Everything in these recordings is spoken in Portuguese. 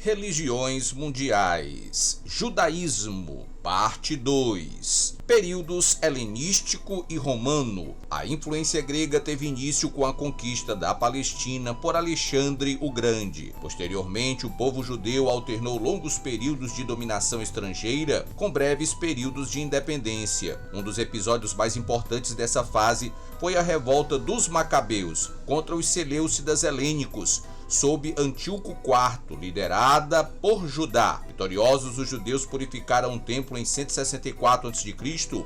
Religiões mundiais. Judaísmo, parte 2. Períodos helenístico e romano. A influência grega teve início com a conquista da Palestina por Alexandre o Grande. Posteriormente, o povo judeu alternou longos períodos de dominação estrangeira com breves períodos de independência. Um dos episódios mais importantes dessa fase foi a revolta dos Macabeus contra os seleucidas helênicos, sob Antíoco IV, liderada por Judá. Vitoriosos, os judeus purificaram o templo em 164 a.C.,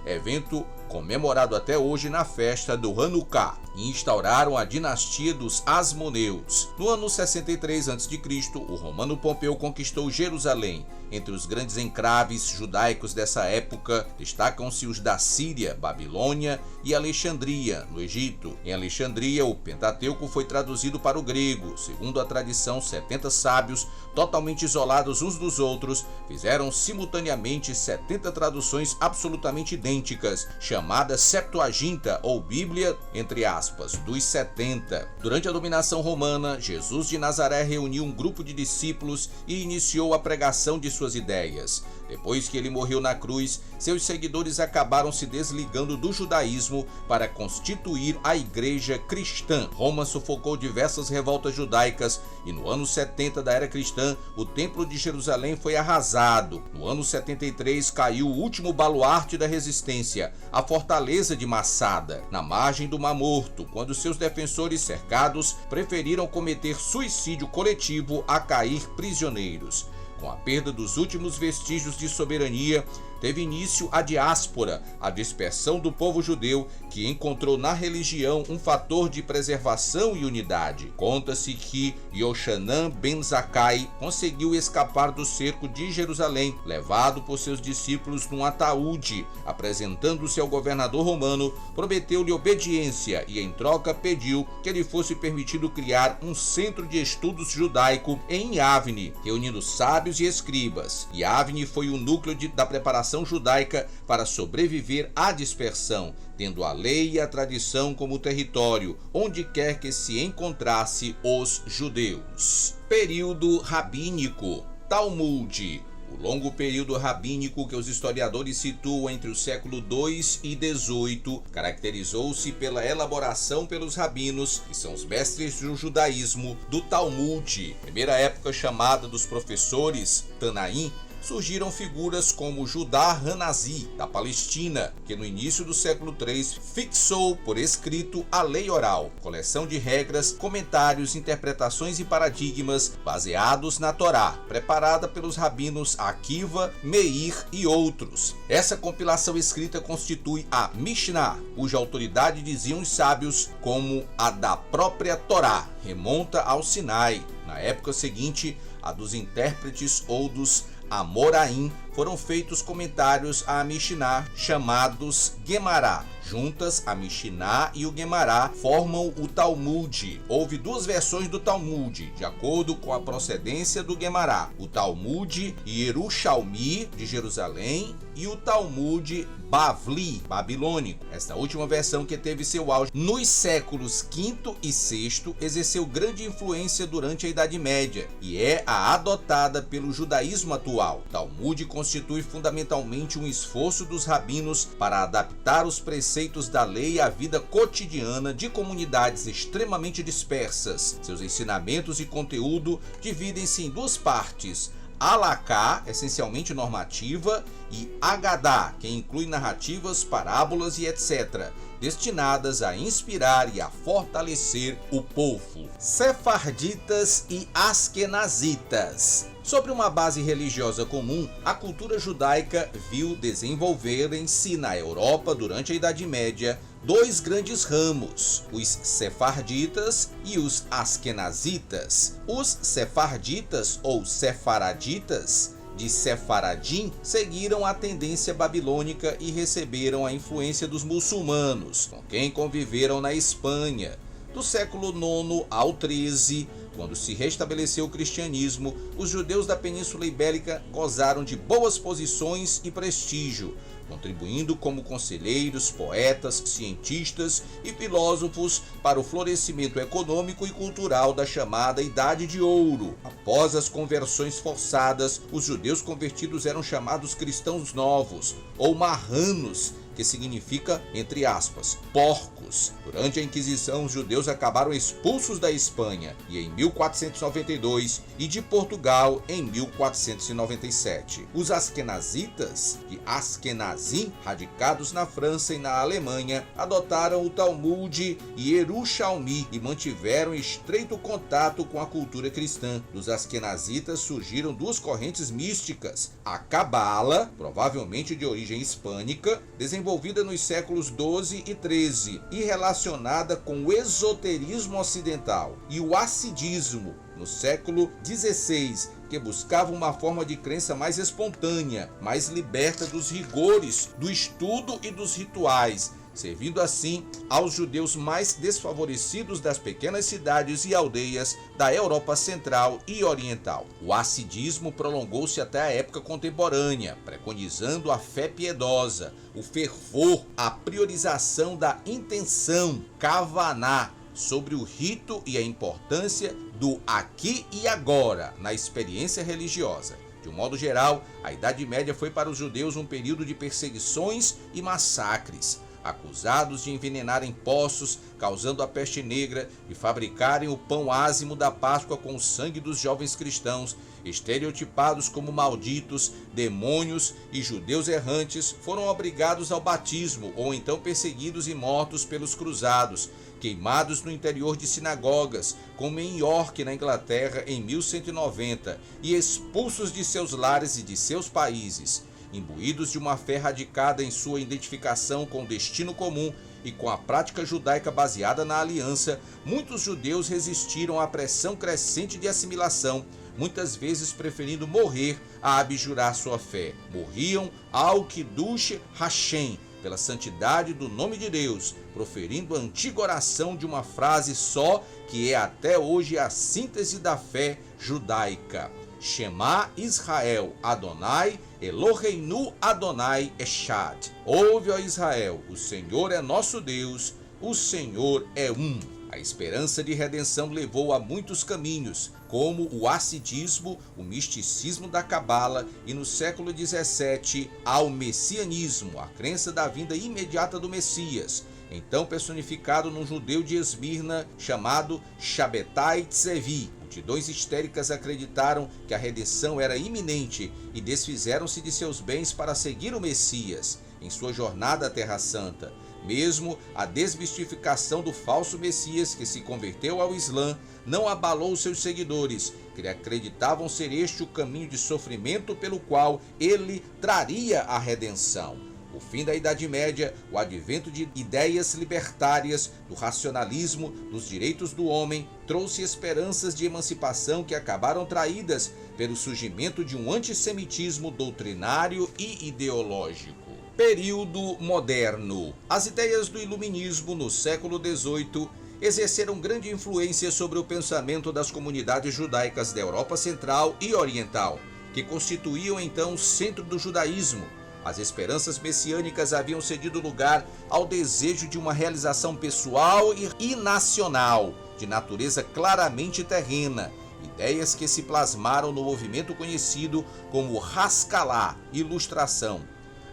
evento comemorado até hoje na festa do Hanukkah, e instauraram a dinastia dos Asmoneus. No ano 63 a.C., o romano Pompeu conquistou Jerusalém. Entre os grandes encraves judaicos dessa época, destacam-se os da Síria, Babilônia e Alexandria, no Egito. Em Alexandria, o Pentateuco foi traduzido para o grego. Segundo a tradição, 70 sábios, totalmente isolados uns dos outros, fizeram simultaneamente 70 traduções absolutamente idênticas, chamada Septuaginta ou Bíblia, entre aspas, dos 70. Durante a dominação romana, Jesus de Nazaré reuniu um grupo de discípulos e iniciou a pregação de suas ideias. Depois que ele morreu na cruz, seus seguidores acabaram se desligando do judaísmo para constituir a igreja cristã. Roma sufocou diversas revoltas judaicas e no ano 70 da era cristã, o templo de Jerusalém foi arrasado. No ano 73 caiu o último baluarte da resistência, a fortaleza de Massada, na margem do Mar Morto, quando seus defensores cercados preferiram cometer suicídio coletivo a cair prisioneiros. Com a perda dos últimos vestígios de soberania, teve início a diáspora, a dispersão do povo judeu, que encontrou na religião um fator de preservação e unidade. Conta-se que Yochanan ben Zakkai conseguiu escapar do cerco de Jerusalém, levado por seus discípulos num ataúde. Apresentando-se ao governador romano, prometeu-lhe obediência e, em troca, pediu que lhe fosse permitido criar um centro de estudos judaico em Yavne, reunindo sábios e escribas. Yavne foi o núcleo da preparação judaica para sobreviver à dispersão, tendo a lei e a tradição como território, onde quer que se encontrasse os judeus. Período rabínico. Talmud. O longo período rabínico que os historiadores situam entre o século II e XVIII caracterizou-se pela elaboração pelos rabinos, que são os mestres do judaísmo, do Talmud. Primeira época chamada dos professores, Tanaim, surgiram figuras como Judá Hanazi, da Palestina, que no início do século III fixou por escrito a lei oral, coleção de regras, comentários, interpretações e paradigmas baseados na Torá, preparada pelos rabinos Akiva, Meir e outros. Essa compilação escrita constitui a Mishnah, cuja autoridade, diziam os sábios, como a da própria Torá, remonta ao Sinai. Na época seguinte, a dos intérpretes ou dos Amoraim, foram feitos comentários à Mishnah chamados Gemará. Juntas, a Mishnah e o Gemará formam o Talmud. Houve duas versões do Talmud, de acordo com a procedência do Gemará: o Talmud Yerushalmi, de Jerusalém, e o Talmud Bavli, babilônico. Esta última versão, que teve seu auge nos séculos V e VI, exerceu grande influência durante a Idade Média e é a adotada pelo judaísmo atual. O Talmud constitui fundamentalmente um esforço dos rabinos para adaptar os preceitos da lei à vida cotidiana de comunidades extremamente dispersas. Seus ensinamentos e conteúdo dividem-se em duas partes: Alaká, essencialmente normativa, e Agadá, que inclui narrativas, parábolas e etc., destinadas a inspirar e a fortalecer o povo. Sefarditas e Askenazitas. Sobre uma base religiosa comum, a cultura judaica viu desenvolverem-se na Europa durante a Idade Média dois grandes ramos, os sefarditas e os askenazitas. Os sefarditas ou sefaraditas, de Sefaradim, seguiram a tendência babilônica e receberam a influência dos muçulmanos, com quem conviveram na Espanha. Do século IX ao XIII, quando se restabeleceu o cristianismo, os judeus da Península Ibérica gozaram de boas posições e prestígio, contribuindo como conselheiros, poetas, cientistas e filósofos para o florescimento econômico e cultural da chamada Idade de Ouro. Após as conversões forçadas, os judeus convertidos eram chamados cristãos novos, ou marranos, que significa, entre aspas, porcos. Durante a Inquisição, os judeus acabaram expulsos da Espanha e em 1492 e de Portugal em 1497. Os askenazitas, de Askenazim, radicados na França e na Alemanha, adotaram o Talmud e Yerushalmi e mantiveram estreito contato com a cultura cristã. Dos askenazitas surgiram duas correntes místicas: a Cabala, provavelmente de origem hispânica, desenvolvida nos séculos XII e XIII e relacionada com o esoterismo ocidental, e o hassidismo, no século XVI, que buscava uma forma de crença mais espontânea, mais liberta dos rigores do estudo e dos rituais, servindo assim aos judeus mais desfavorecidos das pequenas cidades e aldeias da Europa Central e Oriental. O hassidismo prolongou-se até a época contemporânea, preconizando a fé piedosa, o fervor, a priorização da intenção, kavaná, sobre o rito e a importância do aqui e agora na experiência religiosa. De um modo geral, a Idade Média foi para os judeus um período de perseguições e massacres. Acusados de envenenarem poços, causando a peste negra, e fabricarem o pão ázimo da Páscoa com o sangue dos jovens cristãos, estereotipados como malditos, demônios e judeus errantes, foram obrigados ao batismo ou então perseguidos e mortos pelos cruzados, queimados no interior de sinagogas, como em York, na Inglaterra, em 1190, e expulsos de seus lares e de seus países. Imbuídos de uma fé radicada em sua identificação com o destino comum e com a prática judaica baseada na aliança, muitos judeus resistiram à pressão crescente de assimilação, muitas vezes preferindo morrer a abjurar sua fé. Morriam ao Kiddush Hashem, pela santidade do nome de Deus, proferindo a antiga oração de uma frase só, que é até hoje a síntese da fé judaica: Shema Israel, Adonai, Eloheinu Adonai Echad. Ouve, ó Israel, o Senhor é nosso Deus, o Senhor é um. A esperança de redenção levou a muitos caminhos, como o hassidismo, o misticismo da Cabala e, no século XVII, ao messianismo, a crença da vinda imediata do Messias, então personificado num judeu de Esmirna chamado Shabbatai Tzevi. Multidões histéricas acreditaram que a redenção era iminente e desfizeram-se de seus bens para seguir o Messias em sua jornada à Terra Santa. Mesmo a desmistificação do falso Messias, que se converteu ao Islã, não abalou seus seguidores, que acreditavam ser este o caminho de sofrimento pelo qual ele traria a redenção. O fim da Idade Média, o advento de ideias libertárias, do racionalismo, dos direitos do homem, trouxe esperanças de emancipação que acabaram traídas pelo surgimento de um antissemitismo doutrinário e ideológico. Período moderno. As ideias do iluminismo no século XVIII exerceram grande influência sobre o pensamento das comunidades judaicas da Europa Central e Oriental, que constituíam então o centro do judaísmo. As esperanças messiânicas haviam cedido lugar ao desejo de uma realização pessoal e nacional, de natureza claramente terrena, ideias que se plasmaram no movimento conhecido como Haskalah, Ilustração.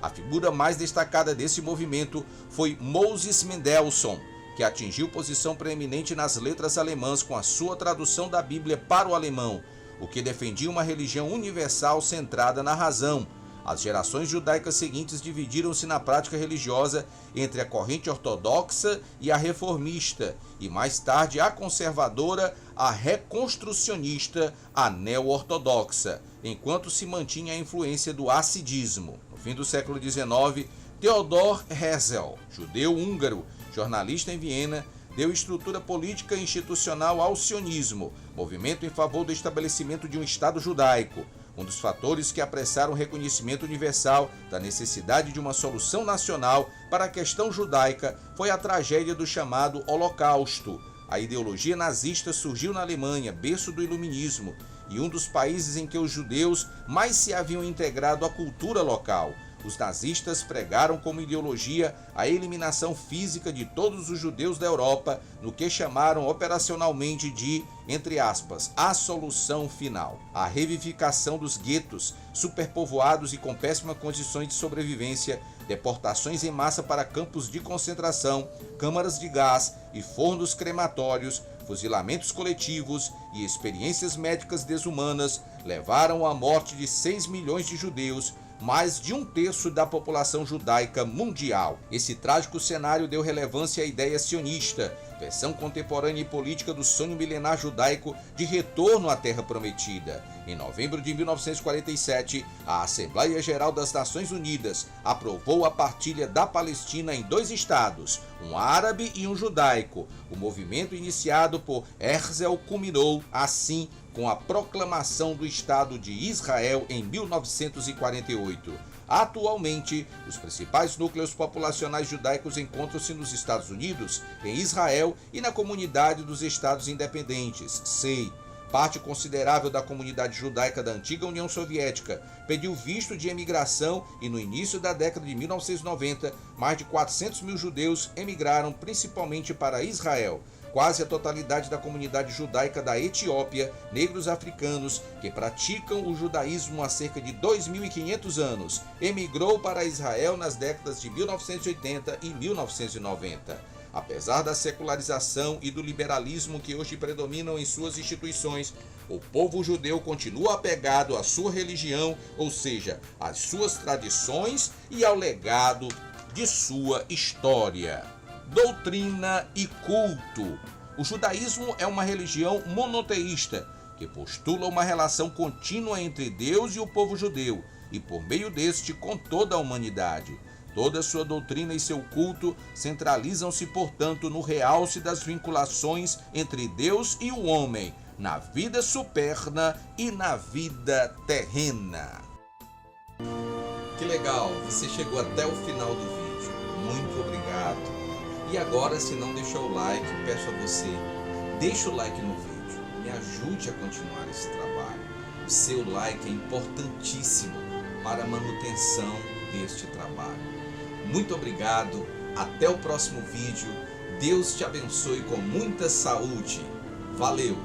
A figura mais destacada desse movimento foi Moses Mendelssohn, que atingiu posição preeminente nas letras alemãs com a sua tradução da Bíblia para o alemão, o que defendia uma religião universal centrada na razão. As gerações judaicas seguintes dividiram-se na prática religiosa entre a corrente ortodoxa e a reformista, e mais tarde a conservadora, a reconstrucionista, a neo-ortodoxa, enquanto se mantinha a influência do hassidismo. No fim do século XIX, Theodor Herzl, judeu-húngaro, jornalista em Viena, deu estrutura política e institucional ao sionismo, movimento em favor do estabelecimento de um Estado judaico. Um dos fatores que apressaram o reconhecimento universal da necessidade de uma solução nacional para a questão judaica foi a tragédia do chamado Holocausto, A ideologia nazista surgiu na Alemanha, berço do iluminismo, e um dos países em que os judeus mais se haviam integrado à cultura local. Os nazistas pregaram como ideologia a eliminação física de todos os judeus da Europa, no que chamaram operacionalmente de, entre aspas, a solução final. A revivificação dos guetos, superpovoados e com péssimas condições de sobrevivência, deportações em massa para campos de concentração, câmaras de gás e fornos crematórios, fuzilamentos coletivos e experiências médicas desumanas levaram à morte de 6 milhões de judeus, mais de 1/3 da população judaica mundial. Esse trágico cenário deu relevância à ideia sionista, versão contemporânea e política do sonho milenar judaico de retorno à Terra Prometida. Em novembro de 1947, a Assembleia Geral das Nações Unidas aprovou a partilha da Palestina em 2 estados, um árabe e um judaico. O movimento iniciado por Herzl culminou, assim, com a proclamação do Estado de Israel em 1948. Atualmente, os principais núcleos populacionais judaicos encontram-se nos Estados Unidos, em Israel e na Comunidade dos Estados Independentes, SEI. Parte considerável da comunidade judaica da antiga União Soviética pediu visto de emigração e no início da década de 1990, mais de 400 mil judeus emigraram principalmente para Israel. Quase a totalidade da comunidade judaica da Etiópia, negros africanos, que praticam o judaísmo há cerca de 2.500 anos, emigrou para Israel nas décadas de 1980 e 1990. Apesar da secularização e do liberalismo que hoje predominam em suas instituições, o povo judeu continua apegado à sua religião, ou seja, às suas tradições e ao legado de sua história. Doutrina e culto. O judaísmo é uma religião monoteísta que postula uma relação contínua entre Deus e o povo judeu e, por meio deste, com toda a humanidade. Toda sua doutrina e seu culto centralizam-se, portanto, no realce das vinculações entre Deus e o homem, na vida superna e na vida terrena. Que legal, você chegou até o final do vídeo. Muito obrigado. E agora, se não deixou o like, peço a você, deixa o like no vídeo, me ajude a continuar esse trabalho. O seu like é importantíssimo para a manutenção deste trabalho. Muito obrigado, até o próximo vídeo, Deus te abençoe com muita saúde. Valeu!